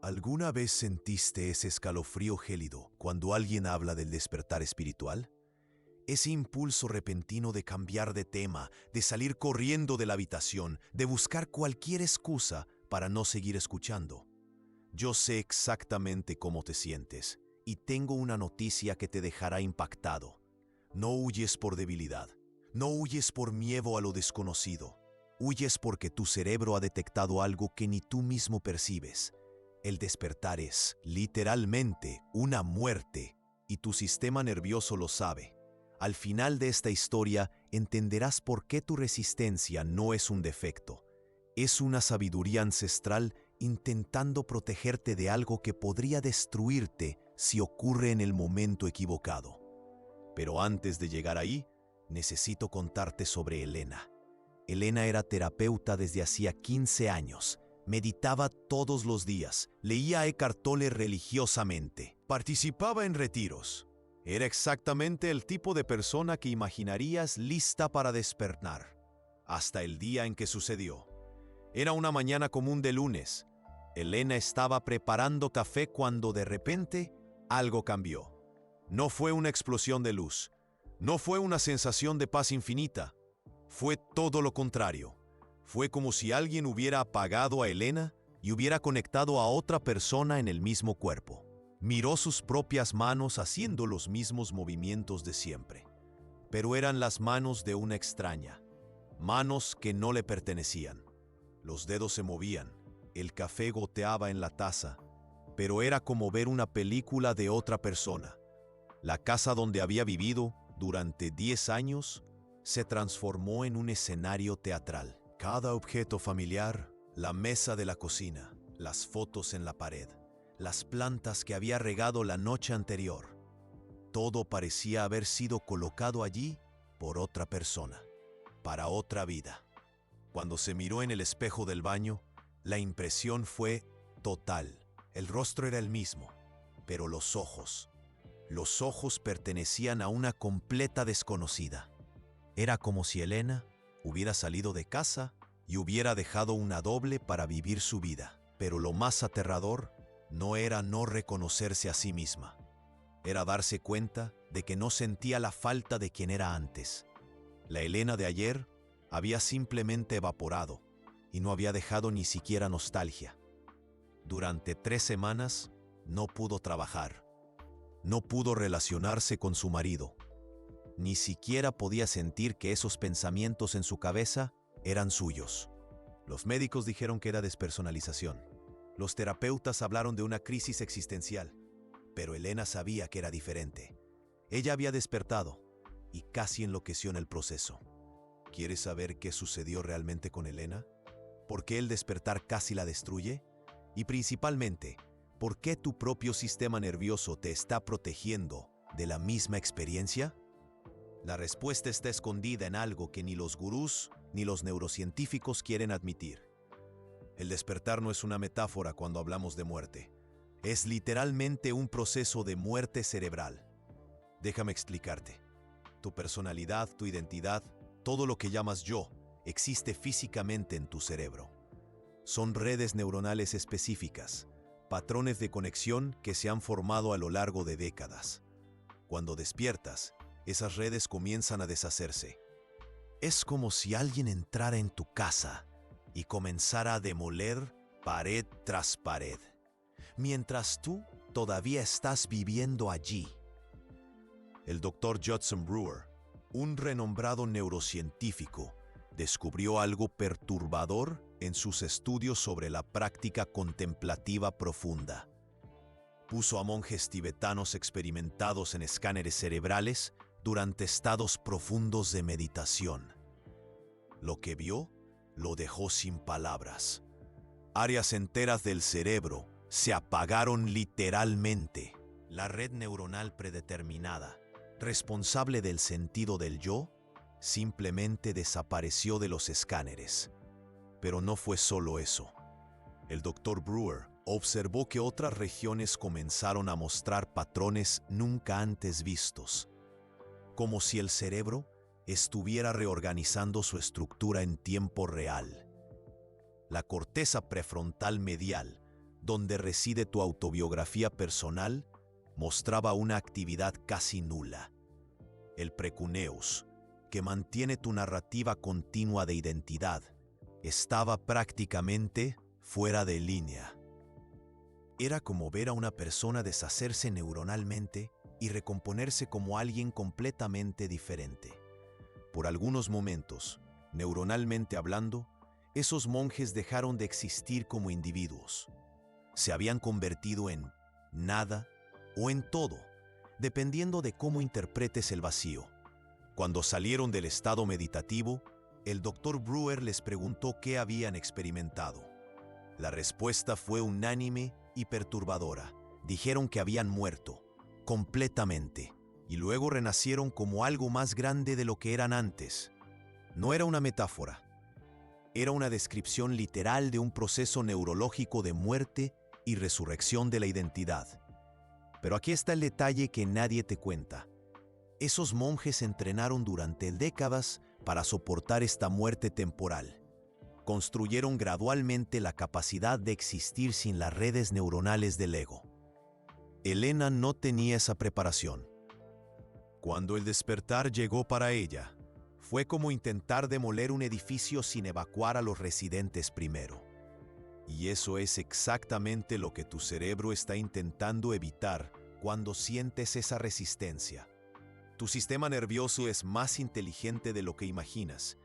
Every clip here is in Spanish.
¿Alguna vez sentiste ese escalofrío gélido cuando alguien habla del despertar espiritual? Ese impulso repentino de cambiar de tema, de salir corriendo de la habitación, de buscar cualquier excusa para no seguir escuchando. Yo sé exactamente cómo te sientes y tengo una noticia que te dejará impactado. No huyes por debilidad, no huyes por miedo a lo desconocido. Huyes porque tu cerebro ha detectado algo que ni tú mismo percibes. El despertar es, literalmente, una muerte, y tu sistema nervioso lo sabe. Al final de esta historia entenderás por qué tu resistencia no es un defecto. Es una sabiduría ancestral intentando protegerte de algo que podría destruirte si ocurre en el momento equivocado. Pero antes de llegar ahí, necesito contarte sobre Elena. Elena era terapeuta desde hacía 15 años. Meditaba todos los días, leía a Eckhart Tolle religiosamente, participaba en retiros. Era exactamente el tipo de persona que imaginarías lista para despertar, hasta el día en que sucedió. Era una mañana común de lunes. Elena estaba preparando café cuando de repente algo cambió. No fue una explosión de luz, no fue una sensación de paz infinita, fue todo lo contrario. Fue como si alguien hubiera apagado a Elena y hubiera conectado a otra persona en el mismo cuerpo. Miró sus propias manos haciendo los mismos movimientos de siempre, pero eran las manos de una extraña, manos que no le pertenecían. Los dedos se movían, el café goteaba en la taza, pero era como ver una película de otra persona. La casa donde había vivido durante 10 años se transformó en un escenario teatral. Cada objeto familiar, la mesa de la cocina, las fotos en la pared, las plantas que había regado la noche anterior, todo parecía haber sido colocado allí por otra persona, para otra vida. Cuando se miró en el espejo del baño, la impresión fue total. El rostro era el mismo, pero los ojos pertenecían a una completa desconocida. Era como si Elena hubiera salido de casa y hubiera dejado una doble para vivir su vida. Pero lo más aterrador no era no reconocerse a sí misma. Era darse cuenta de que no sentía la falta de quien era antes. La Elena de ayer había simplemente evaporado y no había dejado ni siquiera nostalgia. Durante 3 semanas no pudo trabajar. No pudo relacionarse con su marido. Ni siquiera podía sentir que esos pensamientos en su cabeza eran suyos. Los médicos dijeron que era despersonalización. Los terapeutas hablaron de una crisis existencial. Pero Elena sabía que era diferente. Ella había despertado y casi enloqueció en el proceso. ¿Quieres saber qué sucedió realmente con Elena? ¿Por qué el despertar casi la destruye? Y principalmente, ¿por qué tu propio sistema nervioso te está protegiendo de la misma experiencia? La respuesta está escondida en algo que ni los gurús ni los neurocientíficos quieren admitir. El despertar no es una metáfora cuando hablamos de muerte. Es literalmente un proceso de muerte cerebral. Déjame explicarte. Tu personalidad, tu identidad, todo lo que llamas yo, existe físicamente en tu cerebro. Son redes neuronales específicas, patrones de conexión que se han formado a lo largo de décadas. Cuando despiertas, esas redes comienzan a deshacerse. Es como si alguien entrara en tu casa y comenzara a demoler pared tras pared, mientras tú todavía estás viviendo allí. El Dr. Judson Brewer, un renombrado neurocientífico, descubrió algo perturbador en sus estudios sobre la práctica contemplativa profunda. Puso a monjes tibetanos experimentados en escáneres cerebrales durante estados profundos de meditación. Lo que vio lo dejó sin palabras. Áreas enteras del cerebro se apagaron literalmente. La red neuronal predeterminada, responsable del sentido del yo, simplemente desapareció de los escáneres. Pero no fue solo eso. El Dr. Brewer observó que otras regiones comenzaron a mostrar patrones nunca antes vistos, como si el cerebro estuviera reorganizando su estructura en tiempo real. La corteza prefrontal medial, donde reside tu autobiografía personal, mostraba una actividad casi nula. El precuneus, que mantiene tu narrativa continua de identidad, estaba prácticamente fuera de línea. Era como ver a una persona deshacerse neuronalmente y recomponerse como alguien completamente diferente. Por algunos momentos, neuronalmente hablando, esos monjes dejaron de existir como individuos. Se habían convertido en nada o en todo, dependiendo de cómo interpretes el vacío. Cuando salieron del estado meditativo, el Dr. Brewer les preguntó qué habían experimentado. La respuesta fue unánime y perturbadora. Dijeron que habían muerto, completamente, y luego renacieron como algo más grande de lo que eran antes. No era una metáfora. Era una descripción literal de un proceso neurológico de muerte y resurrección de la identidad. Pero aquí está el detalle que nadie te cuenta. Esos monjes entrenaron durante décadas para soportar esta muerte temporal. Construyeron gradualmente la capacidad de existir sin las redes neuronales del ego. Elena no tenía esa preparación. Cuando el despertar llegó para ella, fue como intentar demoler un edificio sin evacuar a los residentes primero. Y eso es exactamente lo que tu cerebro está intentando evitar cuando sientes esa resistencia. Tu sistema nervioso es más inteligente de lo que imaginas.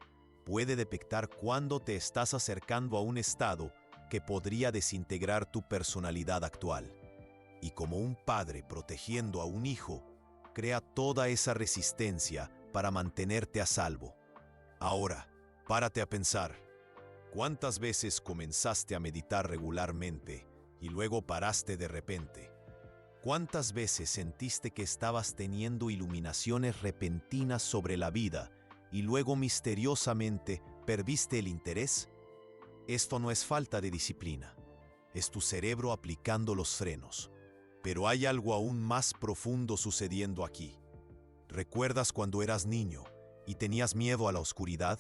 Puede detectar cuándo te estás acercando a un estado que podría desintegrar tu personalidad actual. Y como un padre protegiendo a un hijo, crea toda esa resistencia para mantenerte a salvo. Ahora, párate a pensar. ¿Cuántas veces comenzaste a meditar regularmente y luego paraste de repente? ¿Cuántas veces sentiste que estabas teniendo iluminaciones repentinas sobre la vida y luego misteriosamente perdiste el interés? Esto no es falta de disciplina, es tu cerebro aplicando los frenos. Pero hay algo aún más profundo sucediendo aquí. ¿Recuerdas cuando eras niño y tenías miedo a la oscuridad?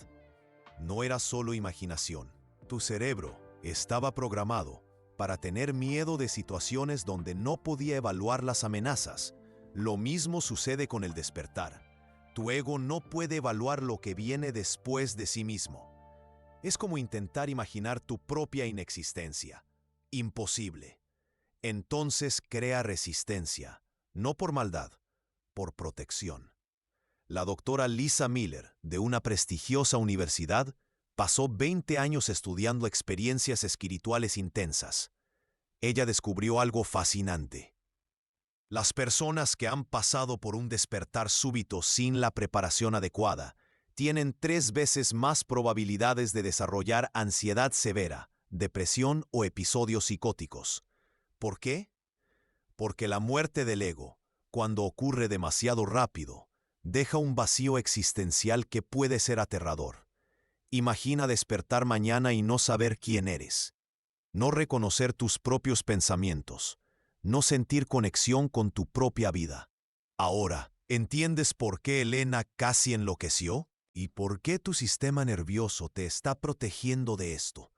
No era solo imaginación. Tu cerebro estaba programado para tener miedo de situaciones donde no podía evaluar las amenazas. Lo mismo sucede con el despertar. Tu ego no puede evaluar lo que viene después de sí mismo. Es como intentar imaginar tu propia inexistencia. Imposible. Entonces crea resistencia, no por maldad, por protección. La doctora Lisa Miller, de una prestigiosa universidad, pasó 20 años estudiando experiencias espirituales intensas. Ella descubrió algo fascinante. Las personas que han pasado por un despertar súbito sin la preparación adecuada tienen 3 veces más probabilidades de desarrollar ansiedad severa, depresión o episodios psicóticos. ¿Por qué? Porque la muerte del ego, cuando ocurre demasiado rápido, deja un vacío existencial que puede ser aterrador. Imagina despertar mañana y no saber quién eres, no reconocer tus propios pensamientos, no sentir conexión con tu propia vida. Ahora, ¿entiendes por qué Elena casi enloqueció? ¿Y por qué tu sistema nervioso te está protegiendo de esto?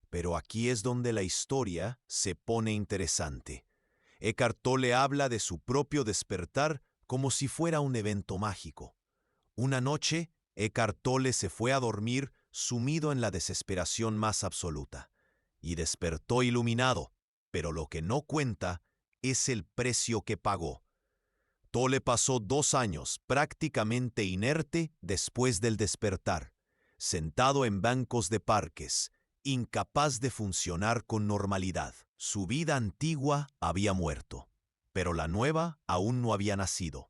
Pero aquí es donde la historia se pone interesante. Eckhart Tolle habla de su propio despertar como si fuera un evento mágico. Una noche, Eckhart Tolle se fue a dormir sumido en la desesperación más absoluta, y despertó iluminado, pero lo que no cuenta es el precio que pagó. Tolle pasó 2 años prácticamente inerte después del despertar, sentado en bancos de parques, incapaz de funcionar con normalidad. Su vida antigua había muerto, pero la nueva aún no había nacido.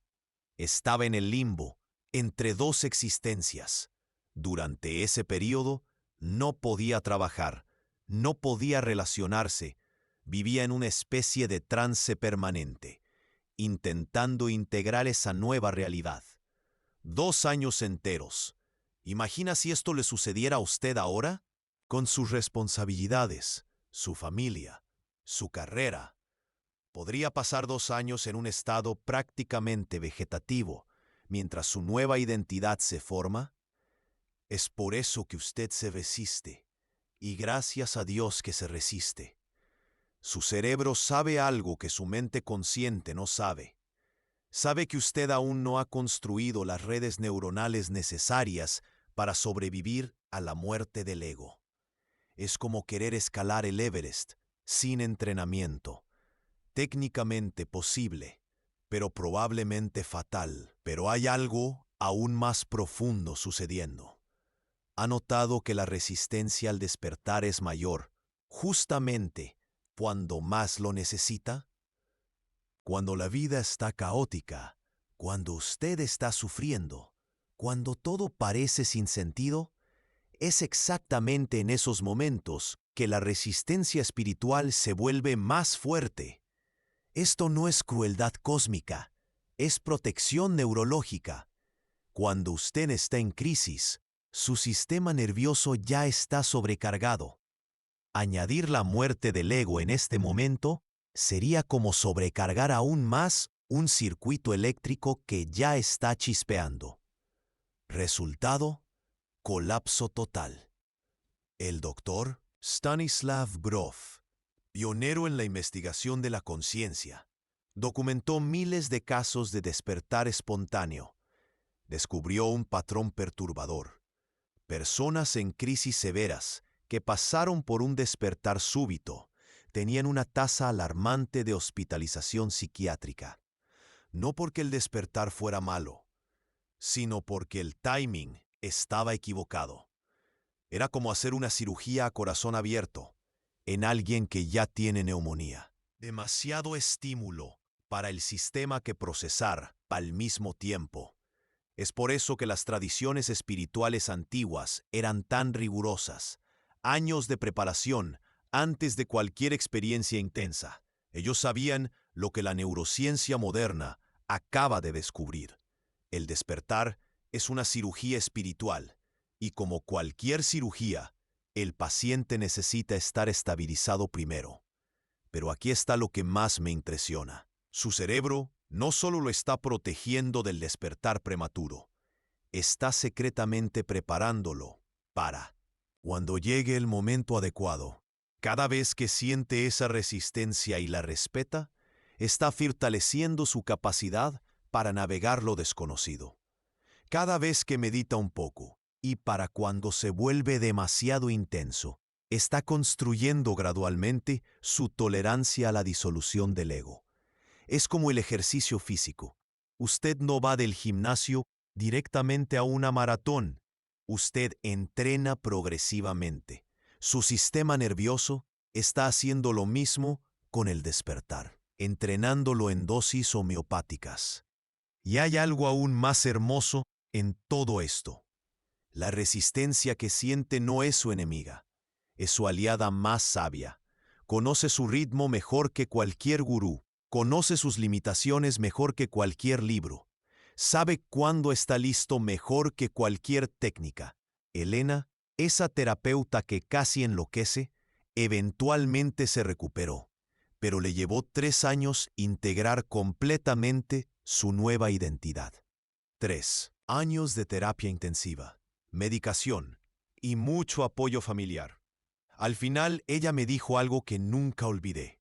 Estaba en el limbo, entre 2 existencias. Durante ese periodo, no podía trabajar, no podía relacionarse, vivía en una especie de trance permanente, intentando integrar esa nueva realidad. 2 años enteros. ¿Imagina si esto le sucediera a usted ahora? Con sus responsabilidades, su familia, su carrera. Podría pasar 2 años en un estado prácticamente vegetativo, mientras su nueva identidad se forma. Es por eso que usted se resiste, y gracias a Dios que se resiste. Su cerebro sabe algo que su mente consciente no sabe. Sabe que usted aún no ha construido las redes neuronales necesarias para sobrevivir a la muerte del ego. Es como querer escalar el Everest sin entrenamiento. Técnicamente posible, pero probablemente fatal. Pero hay algo aún más profundo sucediendo. ¿Ha notado que la resistencia al despertar es mayor, justamente cuando más lo necesita? Cuando la vida está caótica, cuando usted está sufriendo, cuando todo parece sin sentido, es exactamente en esos momentos que la resistencia espiritual se vuelve más fuerte. Esto no es crueldad cósmica, es protección neurológica. Cuando usted está en crisis, su sistema nervioso ya está sobrecargado. Añadir la muerte del ego en este momento sería como sobrecargar aún más un circuito eléctrico que ya está chispeando. Resultado: colapso total. El doctor Stanislav Grof, pionero en la investigación de la conciencia, documentó miles de casos de despertar espontáneo. Descubrió un patrón perturbador. Personas en crisis severas que pasaron por un despertar súbito tenían una tasa alarmante de hospitalización psiquiátrica. No porque el despertar fuera malo, sino porque el timing estaba equivocado. Era como hacer una cirugía a corazón abierto en alguien que ya tiene neumonía. Demasiado estímulo para el sistema que procesar al mismo tiempo. Es por eso que las tradiciones espirituales antiguas eran tan rigurosas. Años de preparación antes de cualquier experiencia intensa. Ellos sabían lo que la neurociencia moderna acaba de descubrir. El despertar es una cirugía espiritual, y como cualquier cirugía, el paciente necesita estar estabilizado primero. Pero aquí está lo que más me impresiona. Su cerebro no solo lo está protegiendo del despertar prematuro, está secretamente preparándolo para, cuando llegue el momento adecuado. Cada vez que siente esa resistencia y la respeta, está fortaleciendo su capacidad para navegar lo desconocido. Cada vez que medita un poco, y para cuando se vuelve demasiado intenso, está construyendo gradualmente su tolerancia a la disolución del ego. Es como el ejercicio físico. Usted no va del gimnasio directamente a una maratón. Usted entrena progresivamente. Su sistema nervioso está haciendo lo mismo con el despertar, entrenándolo en dosis homeopáticas. Y hay algo aún más hermoso en todo esto. La resistencia que siente no es su enemiga, es su aliada más sabia. Conoce su ritmo mejor que cualquier gurú. Conoce sus limitaciones mejor que cualquier libro. Sabe cuándo está listo mejor que cualquier técnica. Elena, esa terapeuta que casi enloquece, eventualmente se recuperó, pero le llevó 3 años integrar completamente su nueva identidad. 3 años de terapia intensiva, medicación y mucho apoyo familiar. Al final, ella me dijo algo que nunca olvidé.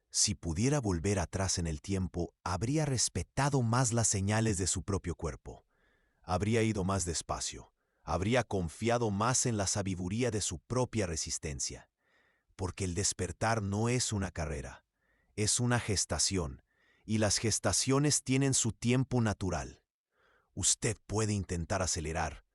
Si pudiera volver atrás en el tiempo, habría respetado más las señales de su propio cuerpo. Habría ido más despacio. Habría confiado más en la sabiduría de su propia resistencia. Porque el despertar no es una carrera, es una gestación, y las gestaciones tienen su tiempo natural. Usted puede intentar acelerar,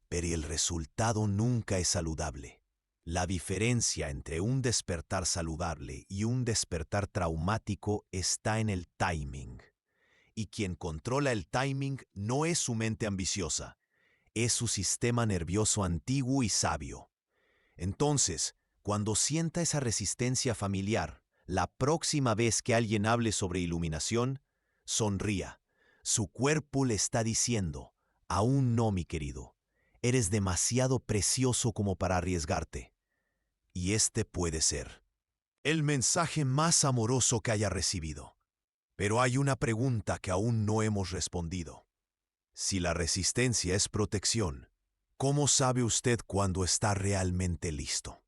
pero el resultado nunca es saludable. La diferencia entre un despertar saludable y un despertar traumático está en el timing. Y quien controla el timing no es su mente ambiciosa, es su sistema nervioso antiguo y sabio. Entonces, cuando sienta esa resistencia familiar, la próxima vez que alguien hable sobre iluminación, sonría. Su cuerpo le está diciendo: aún no, mi querido. Eres demasiado precioso como para arriesgarte. Y este puede ser el mensaje más amoroso que haya recibido. Pero hay una pregunta que aún no hemos respondido. Si la resistencia es protección, ¿cómo sabe usted cuándo está realmente listo?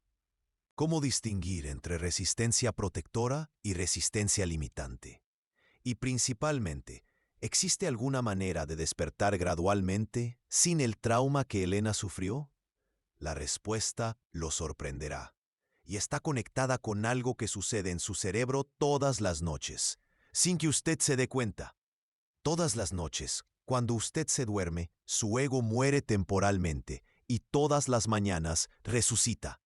¿Cómo distinguir entre resistencia protectora y resistencia limitante? Y principalmente, ¿existe alguna manera de despertar gradualmente sin el trauma que Elena sufrió? La respuesta lo sorprenderá y está conectada con algo que sucede en su cerebro todas las noches, sin que usted se dé cuenta. Todas las noches, cuando usted se duerme, su ego muere temporalmente y todas las mañanas resucita.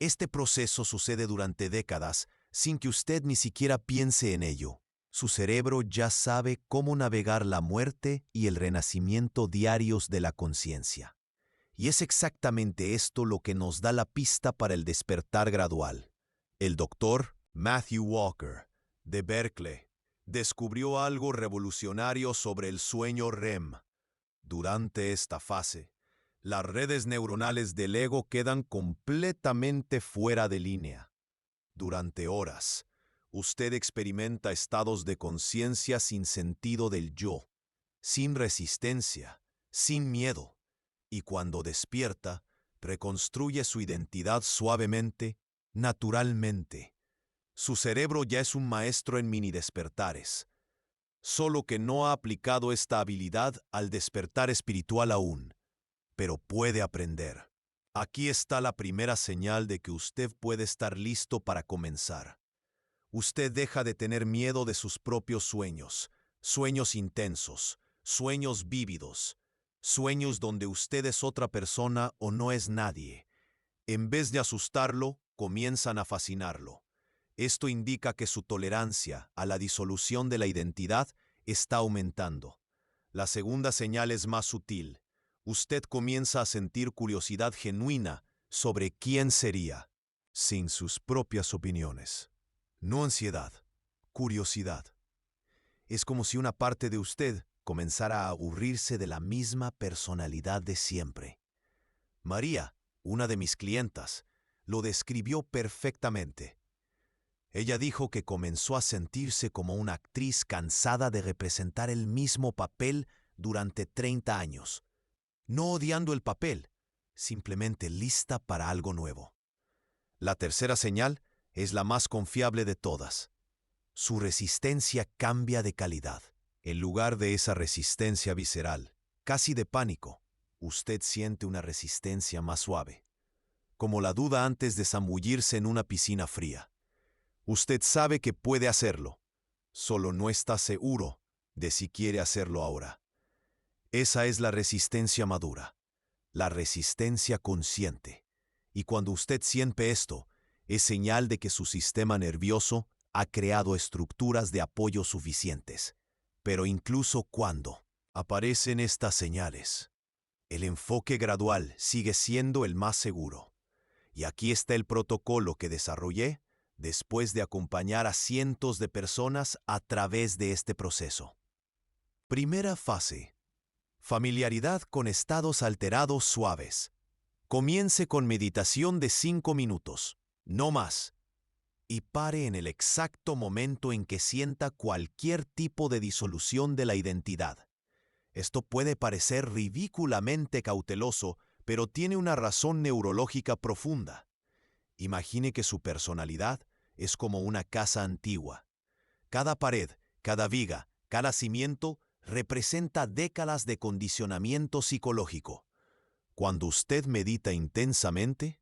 Este proceso sucede durante décadas sin que usted ni siquiera piense en ello. Su cerebro ya sabe cómo navegar la muerte y el renacimiento diarios de la conciencia. Y es exactamente esto lo que nos da la pista para el despertar gradual. El doctor Matthew Walker, de Berkeley, descubrió algo revolucionario sobre el sueño REM. Durante esta fase, las redes neuronales del ego quedan completamente fuera de línea. Durante horas, usted experimenta estados de conciencia sin sentido del yo, sin resistencia, sin miedo, y cuando despierta, reconstruye su identidad suavemente, naturalmente. Su cerebro ya es un maestro en mini despertares, solo que no ha aplicado esta habilidad al despertar espiritual aún, pero puede aprender. Aquí está la primera señal de que usted puede estar listo para comenzar. Usted deja de tener miedo de sus propios sueños, sueños intensos, sueños vívidos, sueños donde usted es otra persona o no es nadie. En vez de asustarlo, comienzan a fascinarlo. Esto indica que su tolerancia a la disolución de la identidad está aumentando. La segunda señal es más sutil. Usted comienza a sentir curiosidad genuina sobre quién sería, sin sus propias opiniones. No ansiedad, curiosidad. Es como si una parte de usted comenzara a aburrirse de la misma personalidad de siempre. María, una de mis clientas, lo describió perfectamente. Ella dijo que comenzó a sentirse como una actriz cansada de representar el mismo papel durante 30 años, no odiando el papel, simplemente lista para algo nuevo. La tercera señal es la más confiable de todas. Su resistencia cambia de calidad. En lugar de esa resistencia visceral, casi de pánico, usted siente una resistencia más suave, como la duda antes de zambullirse en una piscina fría. Usted sabe que puede hacerlo, solo no está seguro de si quiere hacerlo ahora. Esa es la resistencia madura, la resistencia consciente. Y cuando usted siente esto, es señal de que su sistema nervioso ha creado estructuras de apoyo suficientes. Pero incluso cuando aparecen estas señales, el enfoque gradual sigue siendo el más seguro. Y aquí está el protocolo que desarrollé después de acompañar a cientos de personas a través de este proceso. Primera fase. Familiaridad con estados alterados suaves. Comience con meditación de 5 minutos, no más, y pare en el exacto momento en que sienta cualquier tipo de disolución de la identidad. Esto puede parecer ridículamente cauteloso, pero tiene una razón neurológica profunda. Imagine que su personalidad es como una casa antigua. Cada pared, cada viga, cada cimiento representa décadas de condicionamiento psicológico. Cuando usted medita intensamente,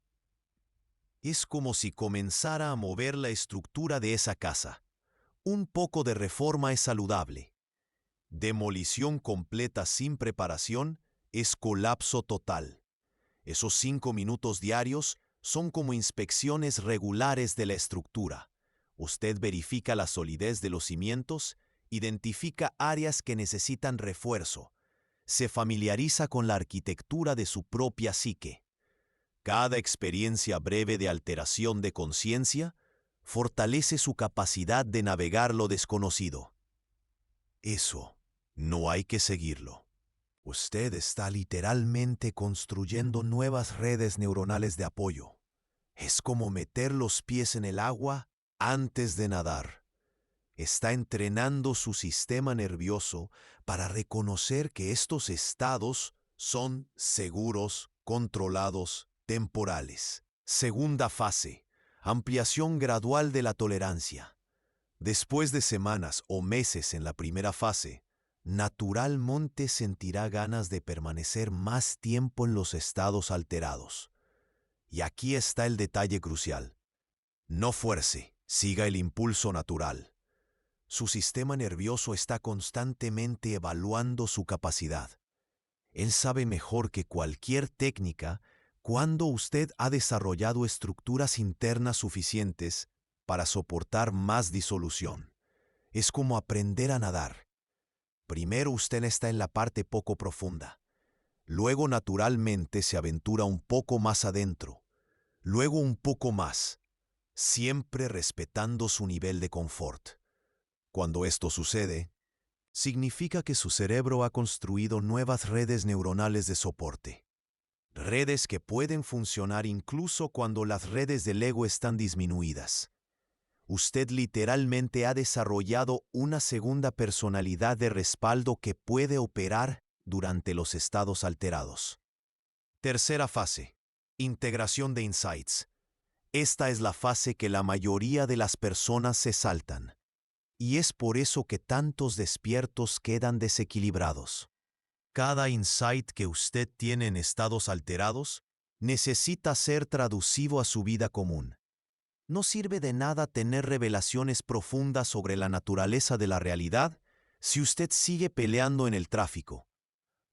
es como si comenzara a mover la estructura de esa casa. Un poco de reforma es saludable. Demolición completa sin preparación es colapso total. Esos 5 minutos diarios son como inspecciones regulares de la estructura. Usted verifica la solidez de los cimientos, identifica áreas que necesitan refuerzo, se familiariza con la arquitectura de su propia psique. Cada experiencia breve de alteración de conciencia fortalece su capacidad de navegar lo desconocido. Eso no hay que seguirlo. Usted está literalmente construyendo nuevas redes neuronales de apoyo. Es como meter los pies en el agua antes de nadar. Está entrenando su sistema nervioso para reconocer que estos estados son seguros, controlados, temporales. Segunda fase. Ampliación gradual de la tolerancia. Después de semanas o meses en la primera fase, naturalmente sentirá ganas de permanecer más tiempo en los estados alterados. Y aquí está el detalle crucial. No fuerce, siga el impulso natural. Su sistema nervioso está constantemente evaluando su capacidad. Él sabe mejor que cualquier técnica cuándo usted ha desarrollado estructuras internas suficientes para soportar más disolución. Es como aprender a nadar. Primero usted está en la parte poco profunda. Luego naturalmente se aventura un poco más adentro. Luego un poco más, siempre respetando su nivel de confort. Cuando esto sucede, significa que su cerebro ha construido nuevas redes neuronales de soporte. Redes que pueden funcionar incluso cuando las redes del ego están disminuidas. Usted literalmente ha desarrollado una segunda personalidad de respaldo que puede operar durante los estados alterados. Tercera fase. Integración de insights. Esta es la fase que la mayoría de las personas se saltan. Y es por eso que tantos despiertos quedan desequilibrados. Cada insight que usted tiene en estados alterados necesita ser traducido a su vida común. No sirve de nada tener revelaciones profundas sobre la naturaleza de la realidad si usted sigue peleando en el tráfico.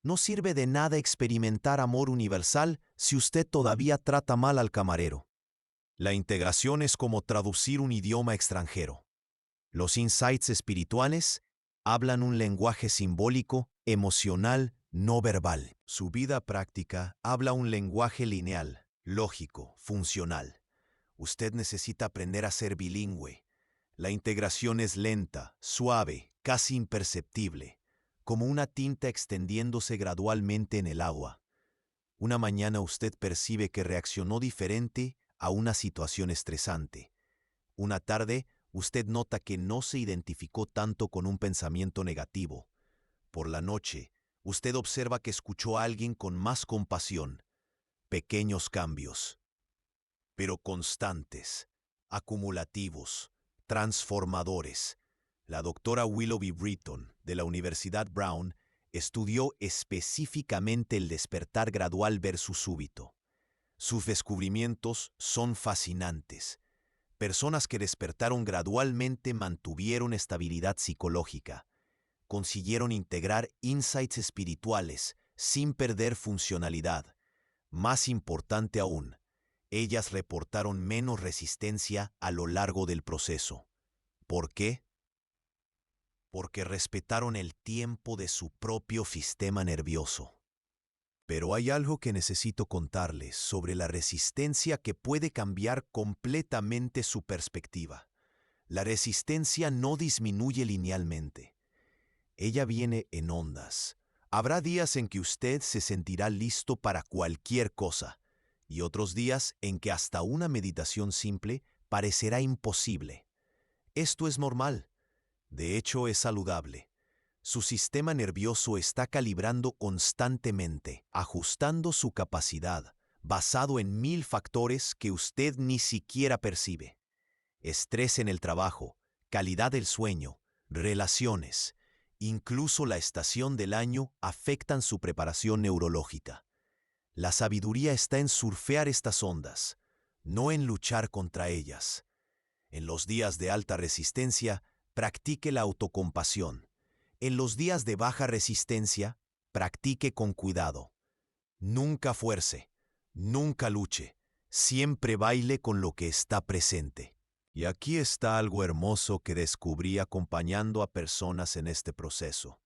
No sirve de nada experimentar amor universal si usted todavía trata mal al camarero. La integración es como traducir un idioma extranjero. Los insights espirituales hablan un lenguaje simbólico, emocional, no verbal. Su vida práctica habla un lenguaje lineal, lógico, funcional. Usted necesita aprender a ser bilingüe. La integración es lenta, suave, casi imperceptible, como una tinta extendiéndose gradualmente en el agua. Una mañana usted percibe que reaccionó diferente a una situación estresante. Una tarde, usted nota que no se identificó tanto con un pensamiento negativo. Por la noche, usted observa que escuchó a alguien con más compasión. Pequeños cambios, pero constantes, acumulativos, transformadores. La doctora Willoughby Britton, de la Universidad Brown, estudió específicamente el despertar gradual versus súbito. Sus descubrimientos son fascinantes. Personas que despertaron gradualmente mantuvieron estabilidad psicológica. Consiguieron integrar insights espirituales sin perder funcionalidad. Más importante aún, ellas reportaron menos resistencia a lo largo del proceso. ¿Por qué? Porque respetaron el tiempo de su propio sistema nervioso. Pero hay algo que necesito contarles sobre la resistencia que puede cambiar completamente su perspectiva. La resistencia no disminuye linealmente. Ella viene en ondas. Habrá días en que usted se sentirá listo para cualquier cosa, y otros días en que hasta una meditación simple parecerá imposible. Esto es normal. De hecho, es saludable. Su sistema nervioso está calibrando constantemente, ajustando su capacidad, basado en 1000 factores que usted ni siquiera percibe. Estrés en el trabajo, calidad del sueño, relaciones, incluso la estación del año afectan su preparación neurológica. La sabiduría está en surfear estas ondas, no en luchar contra ellas. En los días de alta resistencia, practique la autocompasión. En los días de baja resistencia, practique con cuidado. Nunca fuerce, nunca luche, siempre baile con lo que está presente. Y aquí está algo hermoso que descubrí acompañando a personas en este proceso.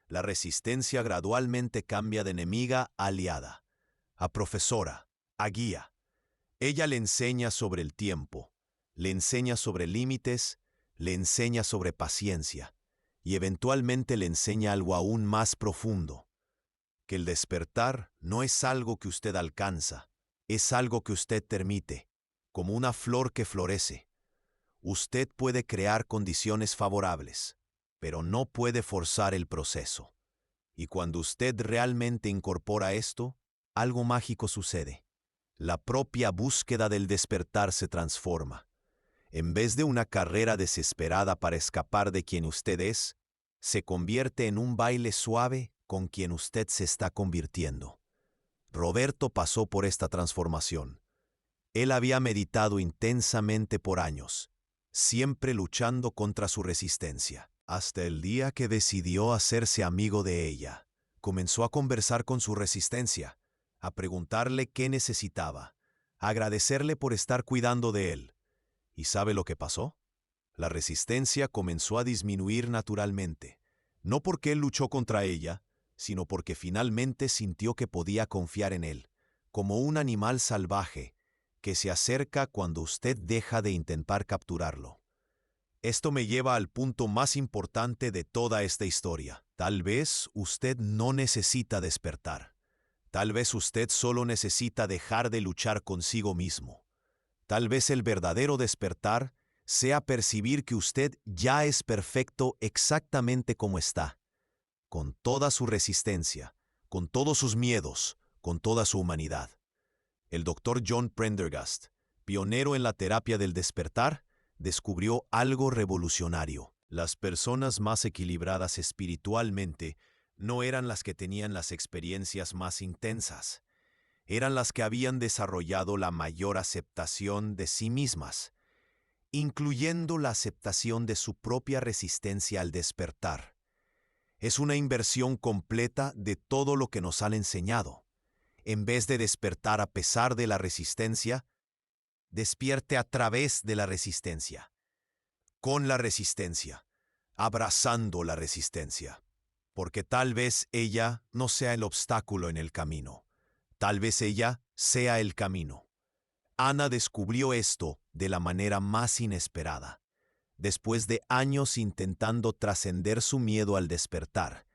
La resistencia gradualmente cambia de enemiga a aliada, a profesora, a guía. Ella le enseña sobre el tiempo, le enseña sobre límites, le enseña sobre paciencia y eventualmente le enseña algo aún más profundo, que el despertar no es algo que usted alcanza, es algo que usted permite, como una flor que florece. Usted puede crear condiciones favorables, pero no puede forzar el proceso. Y cuando usted realmente incorpora esto, algo mágico sucede. La propia búsqueda del despertar se transforma. En vez de una carrera desesperada para escapar de quien usted es, se convierte en un baile suave con quien usted se está convirtiendo. Roberto pasó por esta transformación. Él había meditado intensamente por años, siempre luchando contra su resistencia, hasta el día que decidió hacerse amigo de ella. Comenzó a conversar con su resistencia, a preguntarle qué necesitaba, a agradecerle por estar cuidando de él. ¿Y sabe lo que pasó? La resistencia comenzó a disminuir naturalmente, no porque él luchó contra ella, sino porque finalmente sintió que podía confiar en él, como un animal salvaje que se acerca cuando usted deja de intentar capturarlo. Esto me lleva al punto más importante de toda esta historia. Tal vez usted no necesita despertar. Tal vez usted solo necesita dejar de luchar consigo mismo. Tal vez el verdadero despertar sea percibir que usted ya es perfecto exactamente como está, con toda su resistencia, con todos sus miedos, con toda su humanidad. El doctor John Prendergast, pionero en la terapia del despertar, descubrió algo revolucionario. Las personas más equilibradas espiritualmente no eran las que tenían las experiencias más intensas. Eran las que habían desarrollado la mayor aceptación de sí mismas, incluyendo la aceptación de su propia resistencia al despertar. Es una inversión completa de todo lo que nos han enseñado. En vez de despertar a pesar de la resistencia, despierte a través de la resistencia, con la resistencia, abrazando la resistencia, porque tal vez ella no sea el obstáculo en el camino. Tal vez ella sea el camino. Ana descubrió esto de la manera más inesperada. Después de años intentando trascender su miedo al despertar,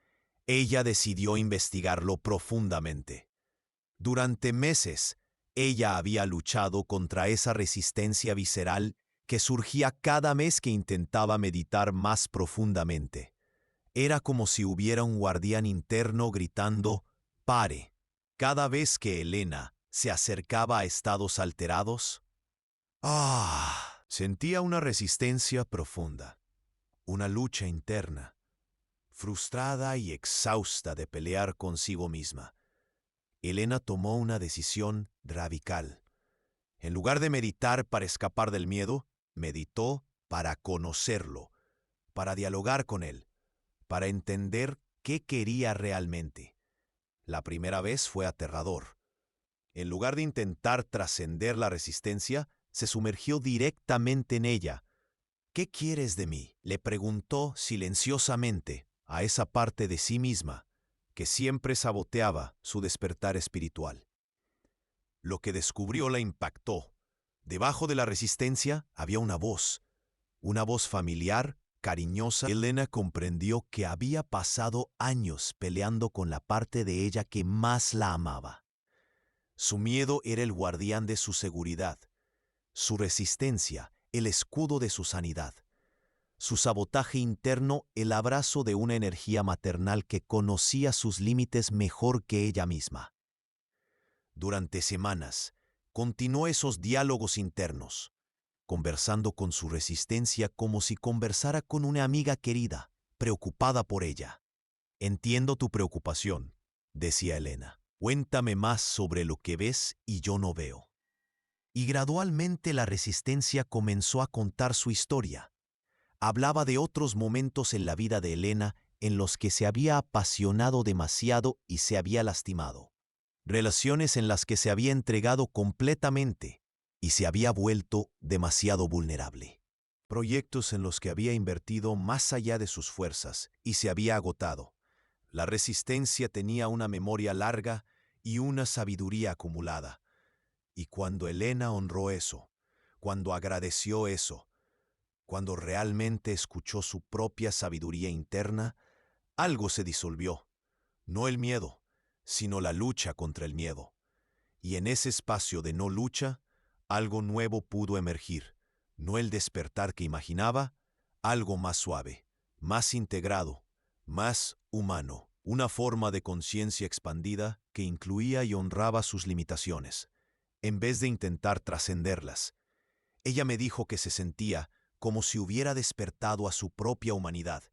ella decidió investigarlo profundamente. Durante meses, ella había luchado contra esa resistencia visceral que surgía cada vez que intentaba meditar más profundamente. Era como si hubiera un guardián interno gritando, «¡Pare!». Cada vez que Elena se acercaba a estados alterados, sentía una resistencia profunda, una lucha interna, frustrada y exhausta de pelear consigo misma. Elena tomó una decisión radical. En lugar de meditar para escapar del miedo, meditó para conocerlo, para dialogar con él, para entender qué quería realmente. La primera vez fue aterrador. En lugar de intentar trascender la resistencia, se sumergió directamente en ella. «¿Qué quieres de mí?», le preguntó silenciosamente a esa parte de sí misma que siempre saboteaba su despertar espiritual. Lo que descubrió la impactó. Debajo de la resistencia había una voz familiar, cariñosa. Elena comprendió que había pasado años peleando con la parte de ella que más la amaba. Su miedo era el guardián de su seguridad, su resistencia, el escudo de su sanidad, su sabotaje interno, el abrazo de una energía maternal que conocía sus límites mejor que ella misma. Durante semanas, continuó esos diálogos internos, conversando con su resistencia como si conversara con una amiga querida, preocupada por ella. «Entiendo tu preocupación», decía Elena. «Cuéntame más sobre lo que ves y yo no veo». Y gradualmente la resistencia comenzó a contar su historia. Hablaba de otros momentos en la vida de Elena en los que se había apasionado demasiado y se había lastimado. Relaciones en las que se había entregado completamente y se había vuelto demasiado vulnerable. Proyectos en los que había invertido más allá de sus fuerzas y se había agotado. La resistencia tenía una memoria larga y una sabiduría acumulada. Y cuando Elena honró eso, cuando agradeció eso, cuando realmente escuchó su propia sabiduría interna, algo se disolvió. No el miedo, sino la lucha contra el miedo. Y en ese espacio de no lucha, algo nuevo pudo emergir. No el despertar que imaginaba, algo más suave, más integrado, más humano. Una forma de conciencia expandida que incluía y honraba sus limitaciones. en vez de intentar trascenderlas. Ella me dijo que se sentía como si hubiera despertado a su propia humanidad,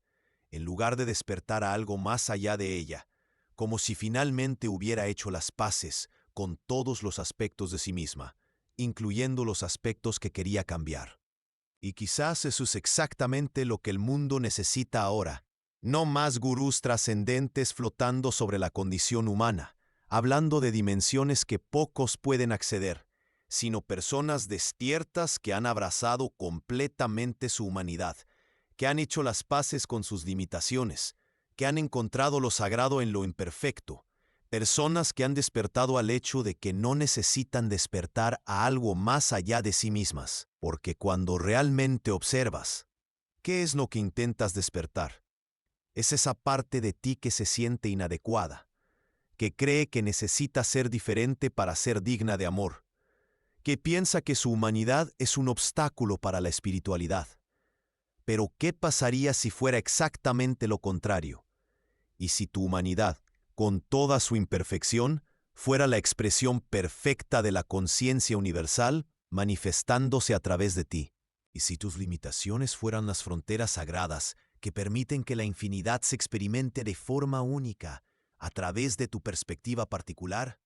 en lugar de despertar a algo más allá de ella, como si finalmente hubiera hecho las paces con todos los aspectos de sí misma, incluyendo los aspectos que quería cambiar. Y quizás eso es exactamente lo que el mundo necesita ahora. No más gurús trascendentes flotando sobre la condición humana, hablando de dimensiones que pocos pueden acceder, sino personas despiertas que han abrazado completamente su humanidad, que han hecho las paces con sus limitaciones, que han encontrado lo sagrado en lo imperfecto, personas que han despertado al hecho de que no necesitan despertar a algo más allá de sí mismas, porque cuando realmente observas, ¿qué es lo que intentas despertar? Es esa parte de ti que se siente inadecuada, que cree que necesita ser diferente para ser digna de amor, que piensa que su humanidad es un obstáculo para la espiritualidad. Pero ¿qué pasaría si fuera exactamente lo contrario? Y si tu humanidad, con toda su imperfección, fuera la expresión perfecta de la conciencia universal manifestándose a través de ti. Y si tus limitaciones fueran las fronteras sagradas que permiten que la infinidad se experimente de forma única a través de tu perspectiva particular.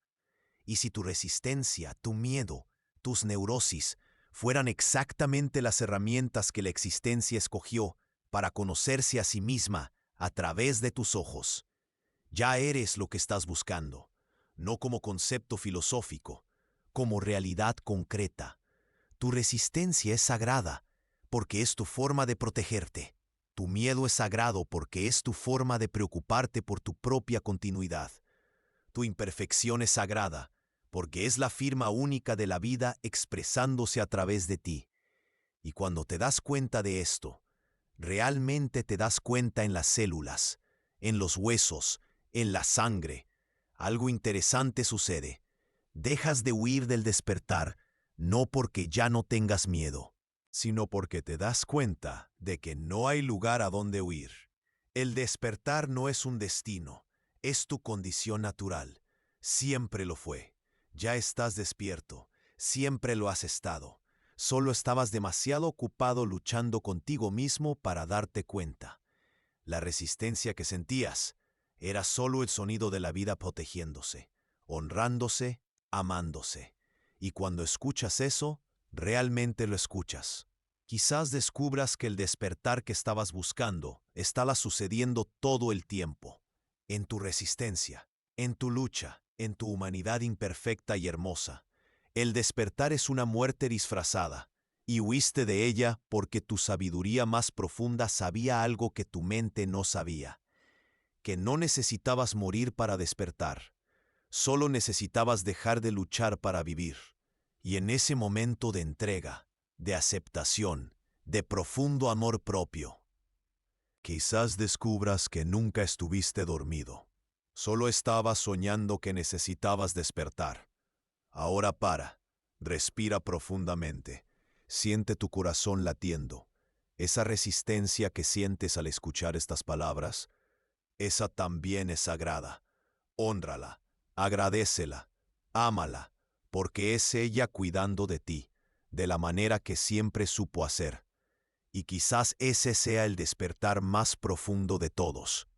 Y si tu resistencia, tu miedo, tus neurosis fueran exactamente las herramientas que la existencia escogió para conocerse a sí misma a través de tus ojos. Ya eres lo que estás buscando, no como concepto filosófico, como realidad concreta. Tu resistencia es sagrada porque es tu forma de protegerte. Tu miedo es sagrado porque es tu forma de preocuparte por tu propia continuidad. Tu imperfección es sagrada porque es la firma única de la vida expresándose a través de ti. Y cuando te das cuenta de esto, realmente te das cuenta en las células, en los huesos, en la sangre. Algo interesante sucede. Dejas de huir del despertar, no porque ya no tengas miedo, sino porque te das cuenta de que no hay lugar a donde huir. El despertar no es un destino, es tu condición natural. Siempre lo fue. Ya estás despierto, siempre lo has estado. Solo estabas demasiado ocupado luchando contigo mismo para darte cuenta. La resistencia que sentías era solo el sonido de la vida protegiéndose, honrándose, amándose. Y cuando escuchas eso, realmente lo escuchas. Quizás descubras que el despertar que estabas buscando estaba sucediendo todo el tiempo, en tu resistencia, en tu lucha, en tu humanidad imperfecta y hermosa. El despertar es una muerte disfrazada, y huiste de ella porque tu sabiduría más profunda sabía algo que tu mente no sabía, que no necesitabas morir para despertar, solo necesitabas dejar de luchar para vivir. Y en ese momento de entrega, de aceptación, de profundo amor propio, quizás descubras que nunca estuviste dormido. Solo estabas soñando que necesitabas despertar. Ahora para, respira profundamente, siente tu corazón latiendo. Esa resistencia que sientes al escuchar estas palabras, esa también es sagrada. Hónrala, agradécela, ámala, porque es ella cuidando de ti, de la manera que siempre supo hacer. Y quizás ese sea el despertar más profundo de todos.